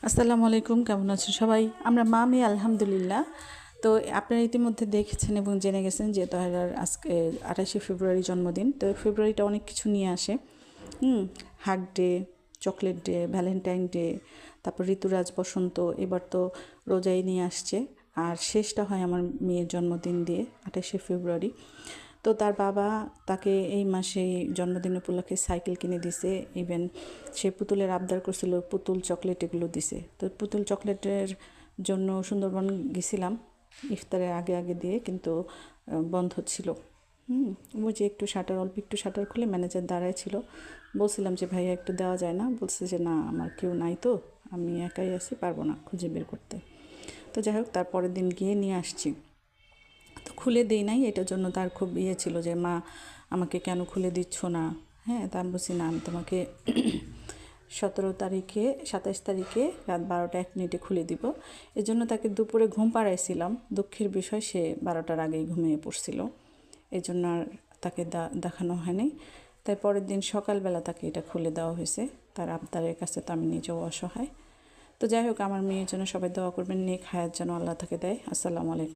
আসসালামু আলাইকুম, কেমন আছেন সবাই? আমরা মা মেয়ে আলহামদুলিল্লাহ। তো আপনারা ইতিমধ্যে দেখেছেন এবং জেনে গেছেন যে তাহেরার আজকে 28শে ফেব্রুয়ারি জন্মদিন। তো ফেব্রুয়ারিটা অনেক কিছু নিয়ে আসে। Hug day, chocolate day, Valentine day, তারপর ঋতুরাজ বসন্ত, এবার তো রোজাই নিয়ে আসছে। আর শেষটা হয় আমার মেয়ের জন্মদিন দিয়ে 28শে ফেব্রুয়ারি। তো তার বাবা তাকে এই মাসে জন্মদিন উপলক্ষে সাইকেল কিনে দিছে। ইভেন সে পুতুলের আবদার করছিল, পুতুল চকলেট এগুলো দিছে। তো পুতুল চকলেটের জন্য সুন্দরবন গেছিলাম ইফতারের আগে আগে দিয়ে, কিন্তু বন্ধ ছিল। ওই যে অল্প একটু শাটার খুলে ম্যানেজার দাঁড়ায় ছিল। বলছিলাম যে ভাইয়া একটু দেওয়া যায় না, বলছে যে না আমার কেউ নাই, তো আমি একাই আছি, পারবো না খুঁজে বের করতে। তো যাই হোক, তার পরের দিন গিয়ে নিয়ে আসছি। তো খুলে দেই নাই, এটার জন্য তার খুব ছিল যে মা আমাকে কেন খুলে দিচ্ছ না। হ্যাঁ, তা আমি বলছি না, আমি তোমাকে 27 তারিখে 27 তারিখে রাত 12টা 1 মিনিটে খুলে দিব। এজন্য তাকে দুপুরে ঘুম পাড়াইছিলাম। দুঃখের বিষয়, সে 12টার আগেই ঘুমিয়ে পড়ছিল। এই জন্য আর তাকে দেখানো হয়নি। তাই পরের দিন সকালবেলা তাকে এটা খুলে দেওয়া হয়েছে। তার আবদারের কাছে তো আমি নিজেও অসহায়। তো যাই হোক, আমার মেয়ের জন্য সবাই দোয়া করবেন, নেক হায়াত যেন আল্লাহ তাকে দেয়। আসসালামু আলাইকুম।